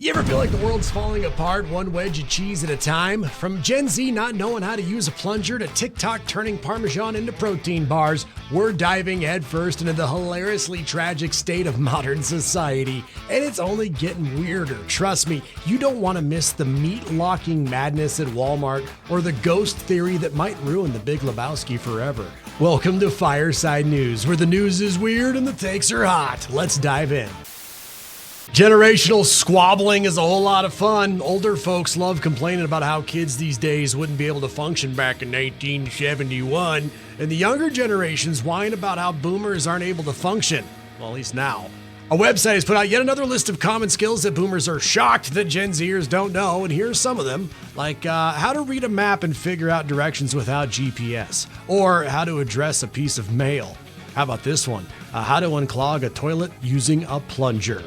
You ever feel like the world's falling apart one wedge of cheese at a time? From Gen Z not knowing how to use a plunger to TikTok turning Parmesan into protein bars, we're diving headfirst into the hilariously tragic state of modern society. And it's only getting weirder. Trust me, you don't want to miss the meat-locking madness at Walmart or the ghost theory that might ruin the Big Lebowski forever. Welcome to Fireside News, where the news is weird and the takes are hot. Let's dive in. Generational squabbling is a whole lot of fun. Older folks love complaining about how kids these days wouldn't be able to function back in 1971, and the younger generations whine about how boomers aren't able to function, well, at least now. A website has put out yet another list of common skills that boomers are shocked that Gen Zers don't know, and here's some of them, like how to read a map and figure out directions without GPS, or how to address a piece of mail. How about this one? How to unclog a toilet using a plunger.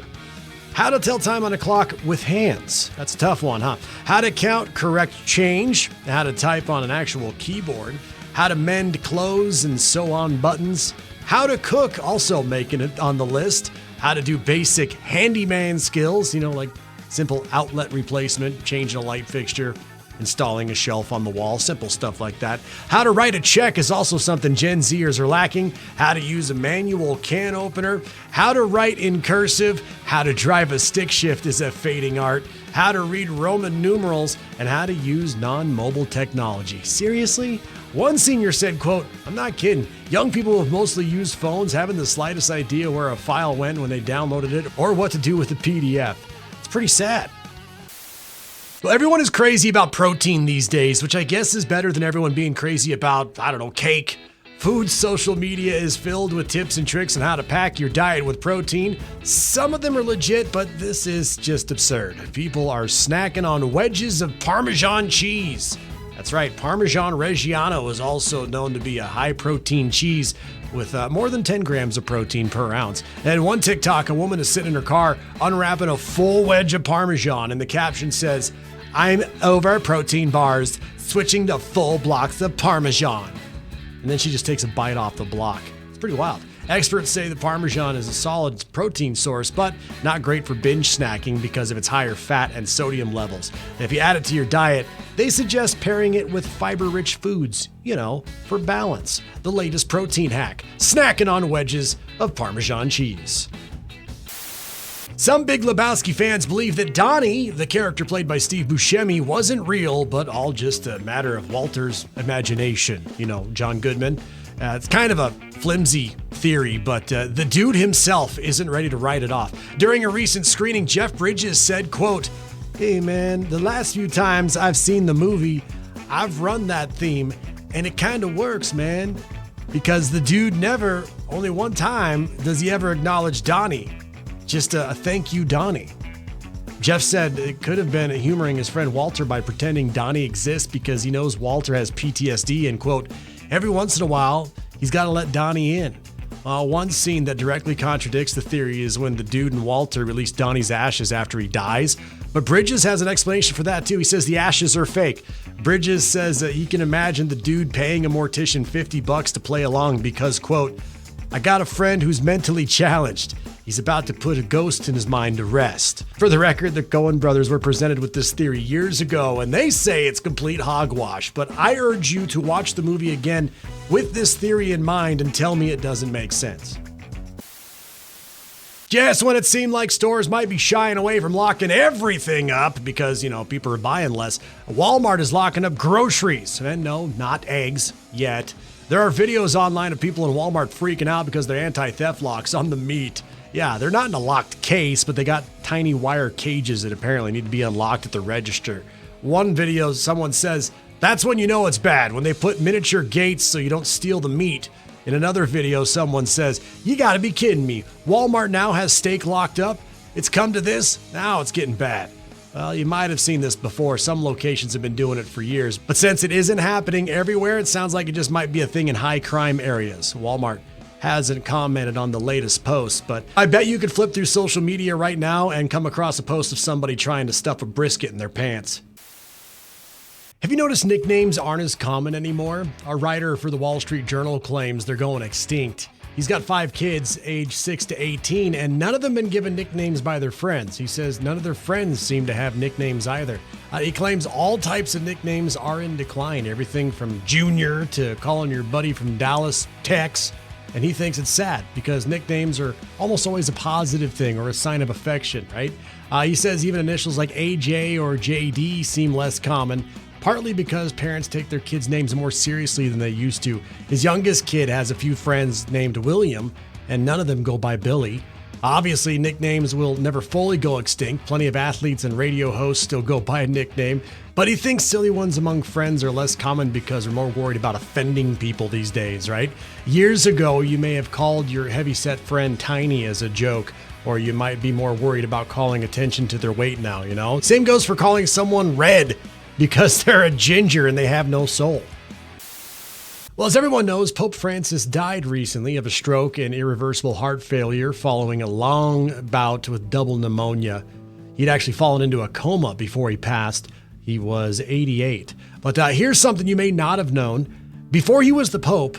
How to tell time on a clock with hands. That's a tough one, huh? How to count correct change. How to type on an actual keyboard. How to mend clothes and sew on buttons. How to cook, also making it on the list. How to do basic handyman skills, like simple outlet replacement, changing a light fixture, installing a shelf on the wall, simple stuff like that. How to write a check is also something Gen Zers are lacking. How to use a manual can opener. How to write in cursive. How to drive a stick shift is a fading art. How to read Roman numerals. And how to use non-mobile technology. Seriously? One senior said, quote, "I'm not kidding. Young people have mostly used phones, haven't the slightest idea where a file went when they downloaded it or what to do with the PDF. It's pretty sad." Well, everyone is crazy about protein these days, which I guess is better than everyone being crazy about, cake. Food social media is filled with tips and tricks on how to pack your diet with protein. Some of them are legit, but this is just absurd. People are snacking on wedges of Parmesan cheese. That's right, Parmesan Reggiano is also known to be a high-protein cheese with more than 10 grams of protein per ounce. And one TikTok, a woman is sitting in her car unwrapping a full wedge of Parmesan, and the caption says, "I'm over protein bars, switching to full blocks of Parmesan." And then she just takes a bite off the block. It's pretty wild. Experts say the Parmesan is a solid protein source, but not great for binge snacking because of its higher fat and sodium levels. And if you add it to your diet, they suggest pairing it with fiber-rich foods, for balance. The latest protein hack, snacking on wedges of Parmesan cheese. Some Big Lebowski fans believe that Donnie, the character played by Steve Buscemi, wasn't real, but all just a matter of Walter's imagination. John Goodman. It's kind of a flimsy theory, but the dude himself isn't ready to write it off. During a recent screening, Jeff Bridges said, quote, "Hey man, the last few times I've seen the movie, I've run that theme, and it kind of works, man. Because the dude never, only one time, does he ever acknowledge Donnie. Just a thank you, Donnie." Jeff said it could have been humoring his friend Walter by pretending Donnie exists because he knows Walter has PTSD and, quote, "every once in a while, he's got to let Donnie in." One scene that directly contradicts the theory is when the dude and Walter release Donnie's ashes after he dies. But Bridges has an explanation for that too. He says the ashes are fake. Bridges says that he can imagine the dude paying a mortician $50 to play along because, quote, "I got a friend who's mentally challenged. He's about to put a ghost in his mind to rest." For the record, the Coen brothers were presented with this theory years ago, and they say it's complete hogwash. But I urge you to watch the movie again with this theory in mind and tell me it doesn't make sense. Just when it seemed like stores might be shying away from locking everything up because, people are buying less, Walmart is locking up groceries. And no, not eggs yet. There are videos online of people in Walmart freaking out because their anti-theft locks on the meat. Yeah, they're not in a locked case, but they got tiny wire cages that apparently need to be unlocked at the register. One video, someone says, "That's when you know it's bad, when they put miniature gates so you don't steal the meat." In another video, someone says, "You gotta be kidding me. Walmart now has steak locked up? It's come to this? Now it's getting bad." Well, you might have seen this before. Some locations have been doing it for years. But since it isn't happening everywhere, it sounds like it just might be a thing in high crime areas. Walmart hasn't commented on the latest post, but I bet you could flip through social media right now and come across a post of somebody trying to stuff a brisket in their pants. Have you noticed nicknames aren't as common anymore? A writer for the Wall Street Journal claims they're going extinct. He's got 5 kids, age 6 to 18, and none of them been given nicknames by their friends. He says none of their friends seem to have nicknames either. He claims all types of nicknames are in decline, everything from Junior to calling your buddy from Dallas Tex. And he thinks it's sad because nicknames are almost always a positive thing or a sign of affection, right? He says even initials like AJ or JD seem less common, partly because parents take their kids' names more seriously than they used to. His youngest kid has a few friends named William, and none of them go by Billy. Obviously, nicknames will never fully go extinct. Plenty of athletes and radio hosts still go by a nickname, but he thinks silly ones among friends are less common because they're more worried about offending people these days, right? Years ago, you may have called your heavyset friend Tiny as a joke, or you might be more worried about calling attention to their weight now, you know? Same goes for calling someone Red because they're a ginger and they have no soul. Well, as everyone knows, Pope Francis died recently of a stroke and irreversible heart failure following a long bout with double pneumonia. He'd actually fallen into a coma before he passed. He was 88. But here's something you may not have known. Before he was the Pope,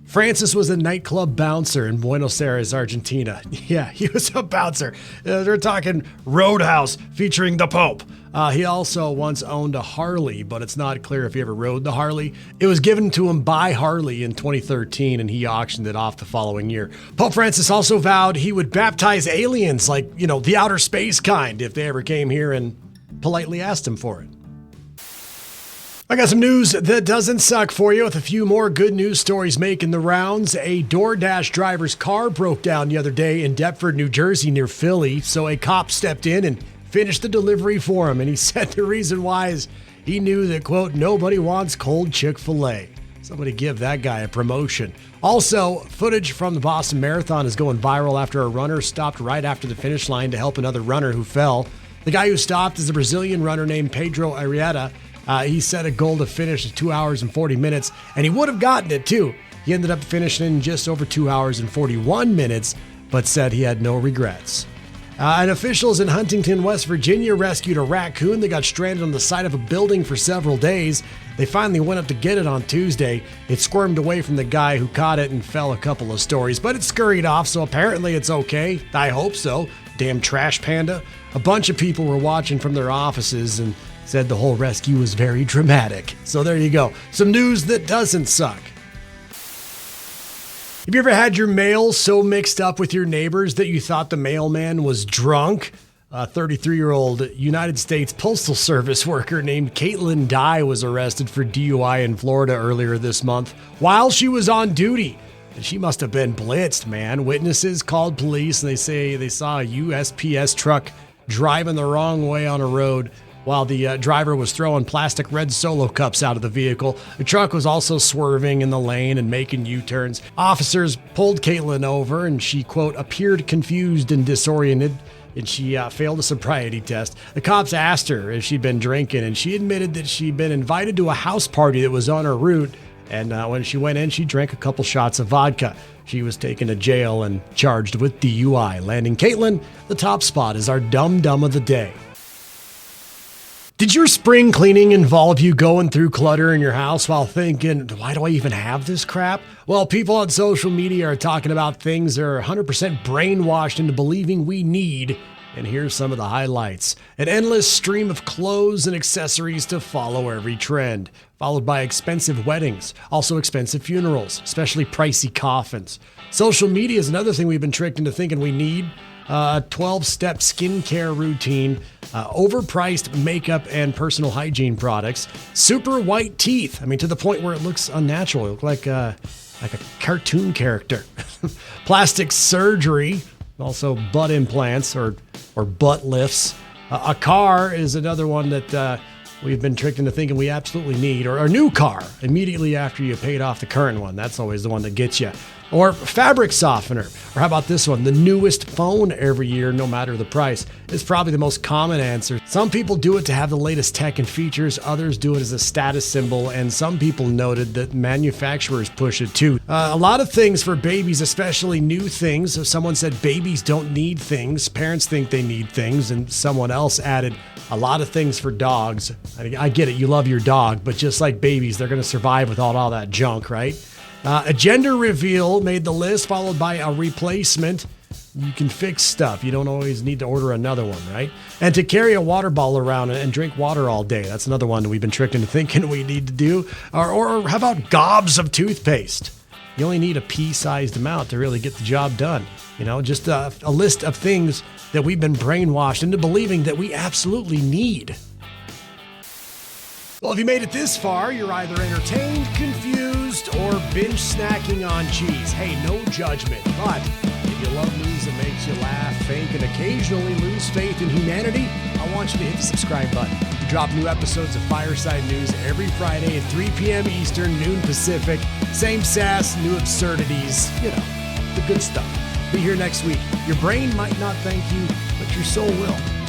Francis was a nightclub bouncer in Buenos Aires, Argentina. Yeah, he was a bouncer. They're talking Roadhouse featuring the Pope. He also once owned a Harley, but it's not clear if he ever rode the Harley. It was given to him by Harley in 2013, and he auctioned it off the following year. Pope Francis also vowed he would baptize aliens, like, you know, the outer space kind, if they ever came here and politely asked him for it. I got some news that doesn't suck for you with a few more good news stories making the rounds. A DoorDash driver's car broke down the other day in Deptford, New Jersey near Philly, so a cop stepped in and finished the delivery for him, and he said the reason why is he knew that, quote, nobody wants cold Chick-fil-A. Somebody give that guy a promotion. Also, footage from the Boston Marathon is going viral after a runner stopped right after the finish line to help another runner who fell. The guy who stopped is a Brazilian runner named Pedro Arrieta. He set a goal to finish in 2 hours and 40 minutes, and he would have gotten it too. He ended up finishing in just over 2 hours and 41 minutes, but said he had no regrets. And officials in Huntington, West Virginia rescued a raccoon that got stranded on the side of a building for several days. They finally went up to get it on Tuesday. It squirmed away from the guy who caught it and fell a couple of stories, but it scurried off, so apparently it's okay. I hope so. Damn trash panda. A bunch of people were watching from their offices and said the whole rescue was very dramatic. So there you go. Some news that doesn't suck. Have you ever had your mail so mixed up with your neighbors that you thought the mailman was drunk? A 33-year-old United States Postal Service worker named Caitlin Dye was arrested for DUI in Florida earlier this month while she was on duty. And she must have been blitzed, man. Witnesses called police and they say they saw a USPS truck driving the wrong way on a road while the driver was throwing plastic red Solo cups out of the vehicle. The truck was also swerving in the lane and making U-turns. Officers pulled Caitlin over and she, quote, appeared confused and disoriented, and she failed a sobriety test. The cops asked her if she'd been drinking, and she admitted that she'd been invited to a house party that was on her route, and when she went in, she drank a couple shots of vodka. She was taken to jail and charged with DUI, landing Caitlin the top spot as our dum-dum of the day. Did your spring cleaning involve you going through clutter in your house while thinking, why do I even have this crap? Well, people on social media are talking about things they're 100% brainwashed into believing we need. And here's some of the highlights. An endless stream of clothes and accessories to follow every trend, followed by expensive weddings, also expensive funerals, especially pricey coffins. Social media is another thing we've been tricked into thinking we need. A 12-step skincare routine, overpriced makeup and personal hygiene products, super white teeth. I mean, to the point where it looks unnatural. It looks like a cartoon character. Plastic surgery, also butt implants or butt lifts. A car is another one that we've been tricked into thinking we absolutely need, or a new car immediately after you paid off the current one. That's always the one that gets you. Or fabric softener. Or how about this one? The newest phone every year, no matter the price, is probably the most common answer. Some people do it to have the latest tech and features. Others do it as a status symbol. And some people noted that manufacturers push it too. A lot of things for babies, especially new things. If someone said babies don't need things, parents think they need things. And someone else added a lot of things for dogs. I get it, you love your dog, but just like babies, they're going to survive without all that junk, right? A gender reveal made the list, followed by a replacement. You can fix stuff. You don't always need to order another one, right? And to carry a water bottle around and drink water all day. That's another one that we've been tricked into thinking we need to do. Or how about gobs of toothpaste? You only need a pea-sized amount to really get the job done. Just a list of things that we've been brainwashed into believing that we absolutely need. Well, if you made it this far, you're either entertained, confused, or binge snacking on cheese. Hey, no judgment. But if you love news that makes you laugh, think, and occasionally lose faith in humanity, I want you to hit the subscribe button. We drop new episodes of Fireside News every Friday at 3 p.m. Eastern, noon Pacific. Same sass, new absurdities, the good stuff. Be here next week. Your brain might not thank you, but your soul will.